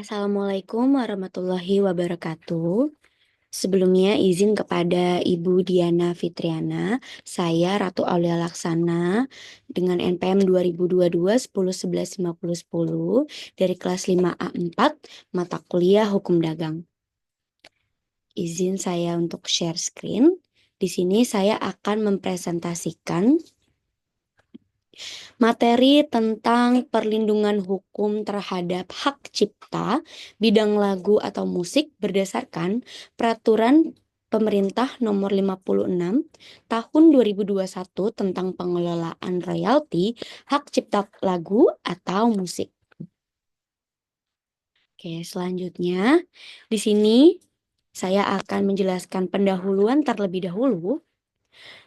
Assalamualaikum warahmatullahi wabarakatuh. Sebelumnya izin kepada Ibu Diana Fitriana, saya Ratu Aulia Laksana dengan NPM 2022 10 11 50 10 dari kelas 5A4 mata kuliah Hukum Dagang. Izin saya untuk share screen. Di sini saya akan mempresentasikan materi tentang perlindungan hukum terhadap hak cipta bidang lagu atau musik berdasarkan Peraturan Pemerintah Nomor 56 Tahun 2021 tentang pengelolaan royalti hak cipta lagu atau musik. Oke, selanjutnya di sini saya akan menjelaskan pendahuluan terlebih dahulu.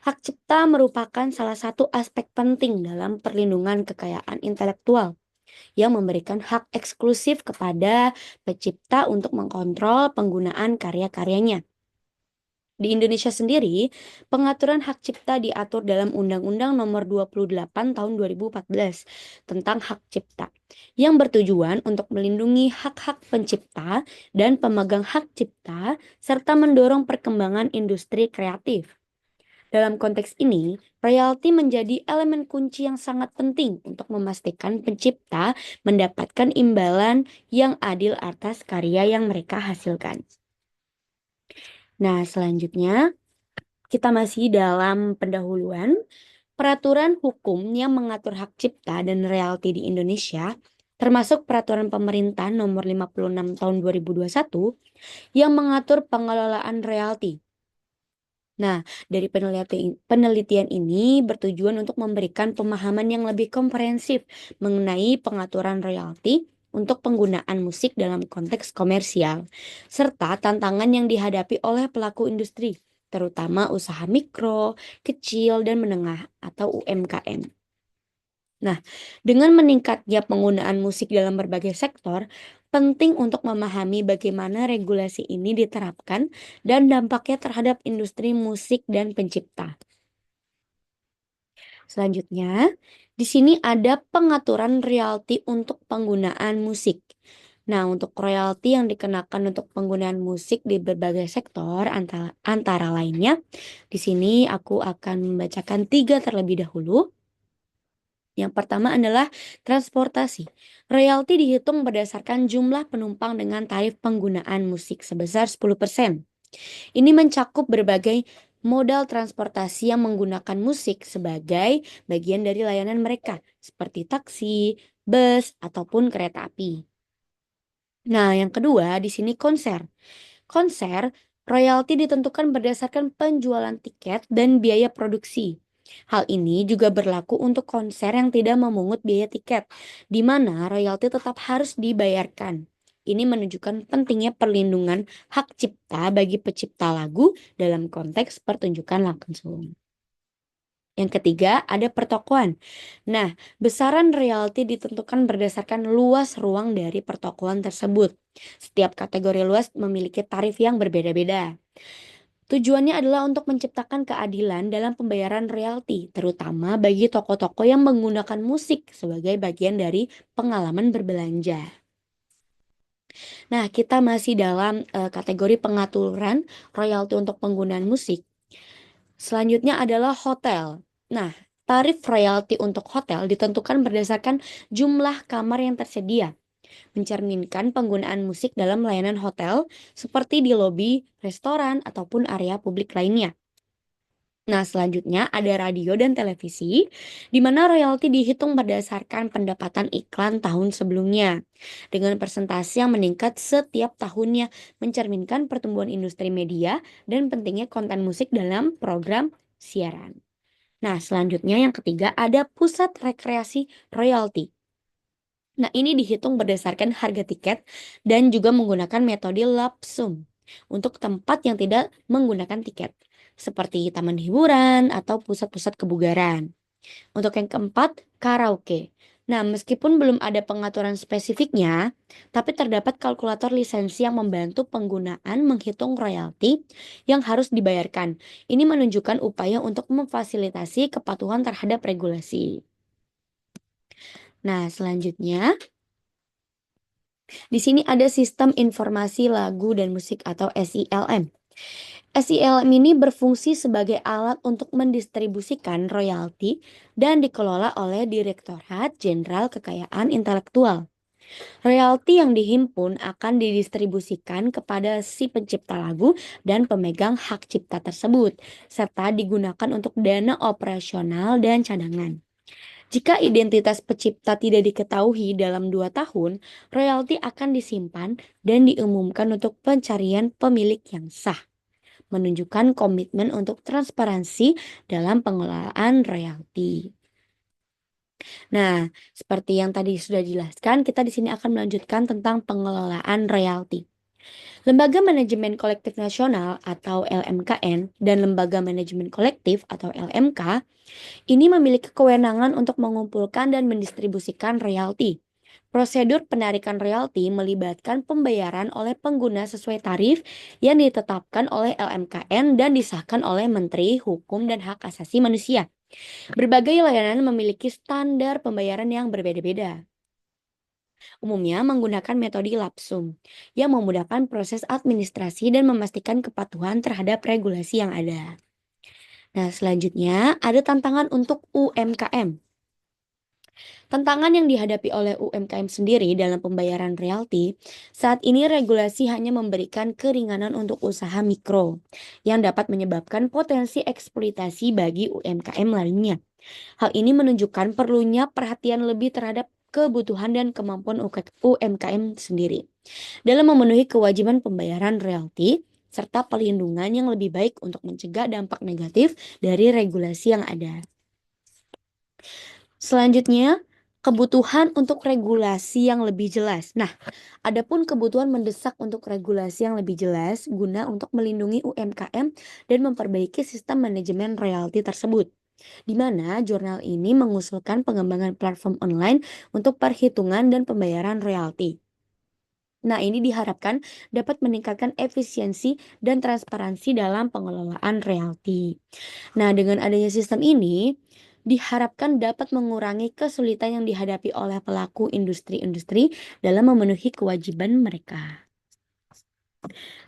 Hak cipta merupakan salah satu aspek penting dalam perlindungan kekayaan intelektual yang memberikan hak eksklusif kepada pencipta untuk mengontrol penggunaan karya-karyanya. Di Indonesia sendiri, pengaturan hak cipta diatur dalam Undang-Undang Nomor 28 Tahun 2014 tentang hak cipta, yang bertujuan untuk melindungi hak-hak pencipta dan pemegang hak cipta serta mendorong perkembangan industri kreatif. Dalam konteks ini, royalti menjadi elemen kunci yang sangat penting untuk memastikan pencipta mendapatkan imbalan yang adil atas karya yang mereka hasilkan. Nah, selanjutnya kita masih dalam pendahuluan. Peraturan hukum yang mengatur hak cipta dan royalti di Indonesia, termasuk Peraturan Pemerintah Nomor 56 Tahun 2021 yang mengatur pengelolaan royalti. Nah, dari penelitian ini bertujuan untuk memberikan pemahaman yang lebih komprehensif mengenai pengaturan royalti untuk penggunaan musik dalam konteks komersial, serta tantangan yang dihadapi oleh pelaku industri, terutama usaha mikro, kecil, dan menengah atau UMKM. Nah, dengan meningkatnya penggunaan musik dalam berbagai sektor, penting untuk memahami bagaimana regulasi ini diterapkan dan dampaknya terhadap industri musik dan pencipta. Selanjutnya, di sini ada pengaturan royalti untuk penggunaan musik. Nah, untuk royalti yang dikenakan untuk penggunaan musik di berbagai sektor antara lainnya, di sini aku akan membacakan 3 terlebih dahulu. Yang pertama adalah transportasi. Royalti dihitung berdasarkan jumlah penumpang dengan tarif penggunaan musik sebesar 10%. Ini mencakup berbagai modal transportasi yang menggunakan musik sebagai bagian dari layanan mereka, seperti taksi, bus, ataupun kereta api. Nah, yang kedua di sini konser. Konser, royalti ditentukan berdasarkan penjualan tiket dan biaya produksi. Hal ini juga berlaku untuk konser yang tidak memungut biaya tiket, di mana royalti tetap harus dibayarkan. Ini menunjukkan pentingnya perlindungan hak cipta bagi pencipta lagu dalam konteks pertunjukan langsung. Yang ketiga, ada pertokoan. Nah, besaran royalti ditentukan berdasarkan luas ruang dari pertokoan tersebut. Setiap kategori luas memiliki tarif yang berbeda-beda. Tujuannya adalah untuk menciptakan keadilan dalam pembayaran royalti, terutama bagi toko-toko yang menggunakan musik sebagai bagian dari pengalaman berbelanja. Nah, kita masih dalam kategori pengaturan royalti untuk penggunaan musik. Selanjutnya adalah hotel. Nah, tarif royalti untuk hotel ditentukan berdasarkan jumlah kamar yang tersedia, mencerminkan penggunaan musik dalam layanan hotel seperti di lobi, restoran, ataupun area publik lainnya. Nah, selanjutnya ada radio dan televisi, di mana royalti dihitung berdasarkan pendapatan iklan tahun sebelumnya, dengan persentase yang meningkat setiap tahunnya, mencerminkan pertumbuhan industri media dan pentingnya konten musik dalam program siaran. Nah, selanjutnya yang ketiga ada pusat rekreasi royalti. Nah, ini dihitung berdasarkan harga tiket dan juga menggunakan metode lump sum untuk tempat yang tidak menggunakan tiket, seperti taman hiburan atau pusat-pusat kebugaran. Untuk yang keempat, karaoke. Nah, meskipun belum ada pengaturan spesifiknya, tapi terdapat kalkulator lisensi yang membantu penggunaan menghitung royalti yang harus dibayarkan. Ini menunjukkan upaya untuk memfasilitasi kepatuhan terhadap regulasi. Nah, selanjutnya Di sini ada Sistem Informasi Lagu dan Musik atau SILM. SILM ini berfungsi sebagai alat untuk mendistribusikan royalti dan dikelola oleh Direktorat Jenderal Kekayaan Intelektual. Royalti yang dihimpun akan didistribusikan kepada si pencipta lagu dan pemegang hak cipta tersebut, serta digunakan untuk dana operasional dan cadangan. Jika identitas pencipta tidak diketahui dalam 2 tahun, royalti akan disimpan dan diumumkan untuk pencarian pemilik yang sah, menunjukkan komitmen untuk transparansi dalam pengelolaan royalti. Nah, seperti yang tadi sudah dijelaskan, kita di sini akan melanjutkan tentang pengelolaan royalti. Lembaga Manajemen Kolektif Nasional atau LMKN dan Lembaga Manajemen Kolektif atau LMK ini memiliki kewenangan untuk mengumpulkan dan mendistribusikan royalti. Prosedur penarikan royalti melibatkan pembayaran oleh pengguna sesuai tarif yang ditetapkan oleh LMKN dan disahkan oleh Menteri Hukum dan Hak Asasi Manusia. Berbagai layanan memiliki standar pembayaran yang berbeda-beda. Umumnya menggunakan metode lapsum yang memudahkan proses administrasi dan memastikan kepatuhan terhadap regulasi yang ada. Nah, selanjutnya ada tantangan untuk UMKM. Tantangan yang dihadapi oleh UMKM sendiri dalam pembayaran royalti, saat ini regulasi hanya memberikan keringanan untuk usaha mikro, yang dapat menyebabkan potensi eksploitasi bagi UMKM lainnya. Hal ini menunjukkan perlunya perhatian lebih terhadap kebutuhan dan kemampuan UMKM sendiri dalam memenuhi kewajiban pembayaran royalti serta pelindungan yang lebih baik untuk mencegah dampak negatif dari regulasi yang ada. Selanjutnya, kebutuhan untuk regulasi yang lebih jelas. Nah, adapun kebutuhan mendesak untuk regulasi yang lebih jelas guna untuk melindungi UMKM dan memperbaiki sistem manajemen royalti tersebut, di mana jurnal ini mengusulkan pengembangan platform online untuk perhitungan dan pembayaran royalti. Nah, ini diharapkan dapat meningkatkan efisiensi dan transparansi dalam pengelolaan royalti. Nah, dengan adanya sistem ini, diharapkan dapat mengurangi kesulitan yang dihadapi oleh pelaku industri-industri dalam memenuhi kewajiban mereka.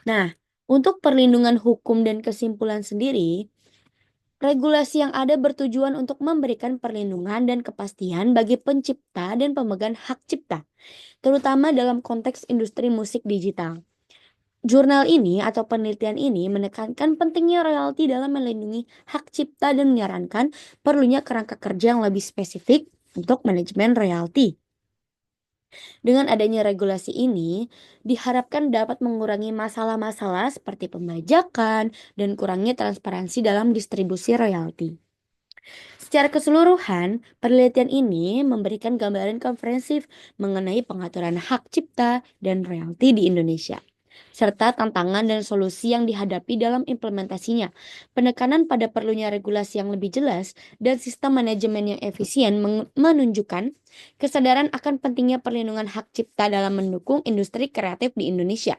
Nah, untuk perlindungan hukum dan kesimpulan sendiri, regulasi yang ada bertujuan untuk memberikan perlindungan dan kepastian bagi pencipta dan pemegang hak cipta, terutama dalam konteks industri musik digital. Jurnal ini atau penelitian ini menekankan pentingnya royalti dalam melindungi hak cipta dan menyarankan perlunya kerangka kerja yang lebih spesifik untuk manajemen royalti. Dengan adanya regulasi ini, diharapkan dapat mengurangi masalah-masalah seperti pembajakan dan kurangnya transparansi dalam distribusi royalti. Secara keseluruhan, penelitian ini memberikan gambaran komprehensif mengenai pengaturan hak cipta dan royalti di Indonesia, serta tantangan dan solusi yang dihadapi dalam implementasinya. Penekanan pada perlunya regulasi yang lebih jelas dan sistem manajemen yang efisien menunjukkan kesadaran akan pentingnya perlindungan hak cipta dalam mendukung industri kreatif di Indonesia.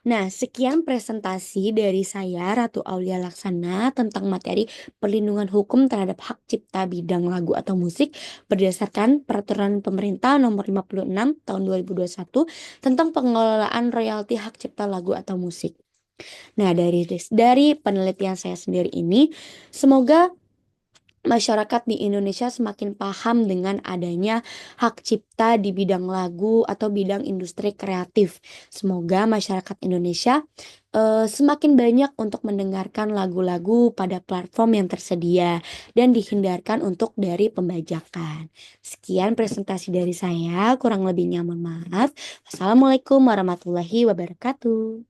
Nah, sekian presentasi dari saya, Ratu Aulia Laksana, tentang materi perlindungan hukum terhadap hak cipta bidang lagu atau musik berdasarkan Peraturan Pemerintah Nomor 56 Tahun 2021 tentang pengelolaan royalti hak cipta lagu atau musik. Nah, dari penelitian saya sendiri ini, semoga masyarakat di Indonesia semakin paham dengan adanya hak cipta di bidang lagu atau bidang industri kreatif. Semoga masyarakat Indonesia semakin banyak untuk mendengarkan lagu-lagu pada platform yang tersedia dan dihindarkan untuk dari pembajakan. Sekian presentasi dari saya, kurang lebihnya mohon maaf. Wassalamualaikum warahmatullahi wabarakatuh.